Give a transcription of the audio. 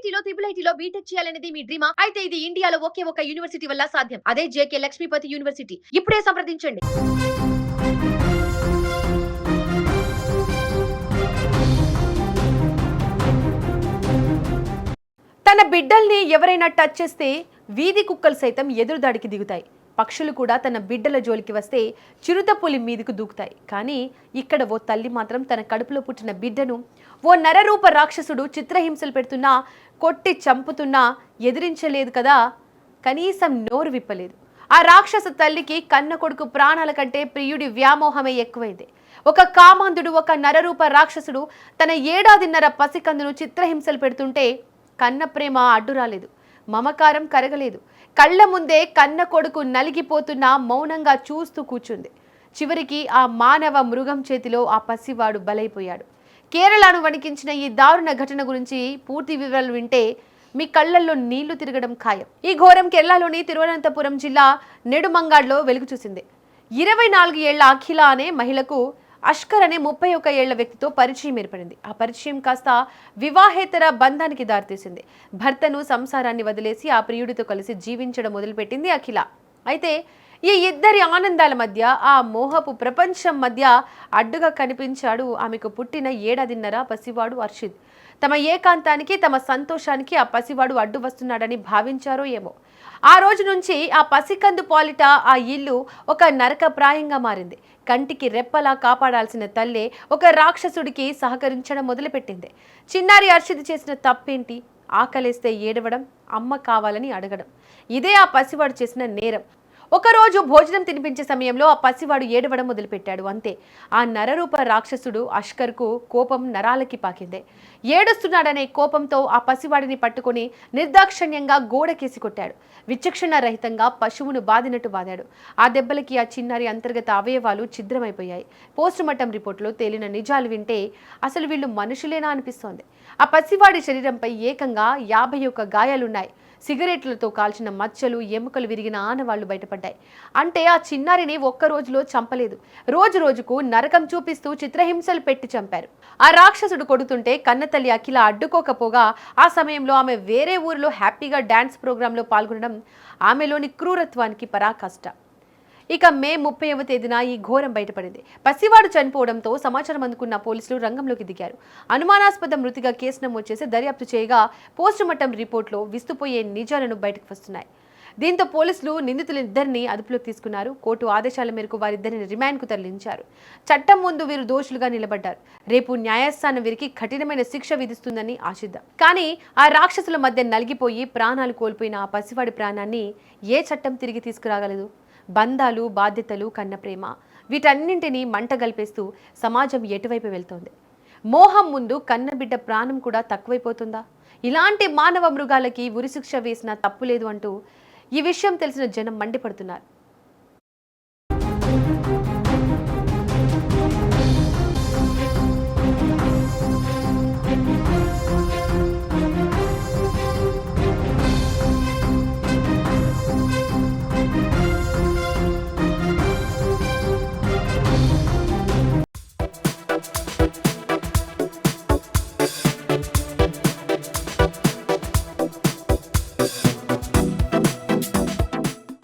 ఐఐటీలో IIITలో BTech చేయాలనేది మీ డ్రీమా? అయితే ఇది ఇండియాలో ఒకే ఒక యూనివర్సిటీ వల్ల సాధ్యం. అదే జేకే లక్ష్మీపతి యూనివర్సిటీ. ఇప్పుడే సంప్రదించండి. తన బిడ్డల్ని ఎవరైనా టచ్ చేస్తే వీధి కుక్కలు సైతం ఎదురుదాడికి దిగుతాయి. పక్షులు కూడా తన బిడ్డల జోలికి వస్తే చిరుతపులి మీదకు దూకుతాయి. కానీ ఇక్కడ ఓ తల్లి మాత్రం తన కడుపులో పుట్టిన బిడ్డను ఓ నరరూప రాక్షసుడు చిత్రహింసలు పెడుతున్నా, కొట్టి చంపుతున్నా ఎదిరించలేదు కదా, కనీసం నోరు విప్పలేదు. ఆ రాక్షస తల్లికి కన్న కొడుకు ప్రాణాల కంటే ప్రియుడి వ్యామోహమే ఎక్కువైంది. ఒక కామాంధుడు, ఒక నరరూప రాక్షసుడు తన 7.5 పసికందును చిత్రహింసలు పెడుతుంటే కన్న ప్రేమ అడ్డు రాలేదు, మమకారం కరగలేదు. కళ్ళ ముందే కన్న కొడుకు నలిగిపోతున్నా మౌనంగా చూస్తూ కూర్చుంది. చివరికి ఆ మానవ మృగం చేతిలో ఆ పసివాడు బలైపోయాడు. కేరళను వణికించిన ఈ దారుణ ఘటన గురించి పూర్తి వివరాలు వింటే మీ కళ్ళల్లో నీళ్లు తిరగడం ఖాయం. ఈ ఘోరం కేరళలోని తిరువనంతపురం జిల్లా నెడుమంగాడ్లో వెలుగు చూసింది. 24 ఏళ్ల అఖిల అనే మహిళకు అష్కర్ అనే 31 ఏళ్ల వ్యక్తితో పరిచయం ఏర్పడింది. ఆ పరిచయం కాస్త వివాహేతర బంధానికి దారితీసింది. భర్తను, సంసారాన్ని వదిలేసి ఆ ప్రియుడితో కలిసి జీవించడం మొదలుపెట్టింది అఖిల. అయితే ఈ ఇద్దరి ఆనందాల మధ్య, ఆ మోహపు ప్రపంచం మధ్య అడ్డుగా కనిపించాడు ఆమెకు పుట్టిన 7.5 పసివాడు అర్షిద్. తమ ఏకాంతానికి, తమ సంతోషానికి ఆ పసివాడు అడ్డు వస్తున్నాడని భావించారో ఏమో. ఆ రోజు నుంచి ఆ పసికందు పాలిట ఆ ఇల్లు ఒక నరకప్రాయంగా మారింది. కంటికి రెప్పలా కాపాడాల్సిన తల్లే ఒక రాక్షసుడికి సహకరించడం మొదలుపెట్టింది. చిన్నారి అర్షిద్ చేసిన తప్పేంటి? ఆకలేస్తే ఏడవడం, అమ్మ కావాలని అడగడం. ఇదే ఆ పసివాడు చేసిన నేరం. ఒకరోజు భోజనం తినిపించే సమయంలో ఆ పసివాడు ఏడవడం మొదలుపెట్టాడు. అంతే, ఆ నరరూప రాక్షసుడు అష్కర్కు కోపం నరాలకి పాకిందే. ఏడుస్తున్నాడనే కోపంతో ఆ పసివాడిని పట్టుకుని నిర్దాక్షణ్యంగా గోడకేసి కొట్టాడు. విచక్షణ రహితంగా పశువును బాదినట్టు బాదాడు. ఆ దెబ్బలకి ఆ చిన్నారి అంతర్గత అవయవాలు ఛిద్రమైపోయాయి. పోస్టుమార్టం రిపోర్టులో తేలిన నిజాలు వింటే అసలు వీళ్ళు మనుషులేనా అనిపిస్తోంది. ఆ పసివాడి శరీరంపై ఏకంగా 51 గాయాలున్నాయి. సిగరెట్లతో కాల్చిన మచ్చలు, ఎముకలు విరిగిన ఆనవాళ్లు బయటపడ్డాయి. అంటే ఆ చిన్నారిని ఒక్క రోజులో చంపలేదు, రోజు రోజుకు నరకం చూపిస్తూ చిత్రహింసలు పెట్టి చంపారు. ఆ రాక్షసుడు కొడుతుంటే కన్నతల్లి అఖిల అడ్డుకోకపోగా ఆ సమయంలో ఆమె వేరే ఊరిలో హ్యాపీగా డాన్స్ ప్రోగ్రాంలో పాల్గొనడం ఆమెలోని క్రూరత్వానికి పరాకాష్ట. ఇక మే 30వ తేదీన ఈ ఘోరం బయటపడింది. పసివాడు చనిపోవడంతో సమాచారం అందుకున్న పోలీసులు రంగంలోకి దిగారు. అనుమానాస్పద మృతిగా కేసు నమోదు చేసి దర్యాప్తు చేయగా పోస్టుమార్టం రిపోర్టులో విస్తుపోయే నిజాలను బయటకు వస్తున్నాయి. దీంతో పోలీసులు నిందితులిద్దరిని అదుపులోకి తీసుకున్నారు. కోర్టు ఆదేశాల మేరకు వారిద్దరిని రిమాండ్కు తరలించారు. చట్టం ముందు వీరు దోషులుగా నిలబడ్డారు. రేపు న్యాయస్థానం వీరికి కఠినమైన శిక్ష విధిస్తుందని ఆశిద్దాం. కానీ ఆ రాక్షసుల మధ్య నలిగిపోయి ప్రాణాలు కోల్పోయిన ఆ పసివాడి ప్రాణాన్ని ఏ చట్టం తిరిగి తీసుకురాగలదు? బంధాలు, బాధ్యతలు, కన్న ప్రేమ, వీటన్నింటినీ మంటగల్పేస్తూ సమాజం ఎటువైపు వెళ్తోంది? మోహం ముందు కన్నబిడ్డ ప్రాణం కూడా తక్కువైపోతుందా? ఇలాంటి మానవ మృగాలకి ఉరిశిక్ష వేసినా తప్పులేదు అంటూ ఈ విషయం తెలిసిన జనం మండిపడుతున్నారు.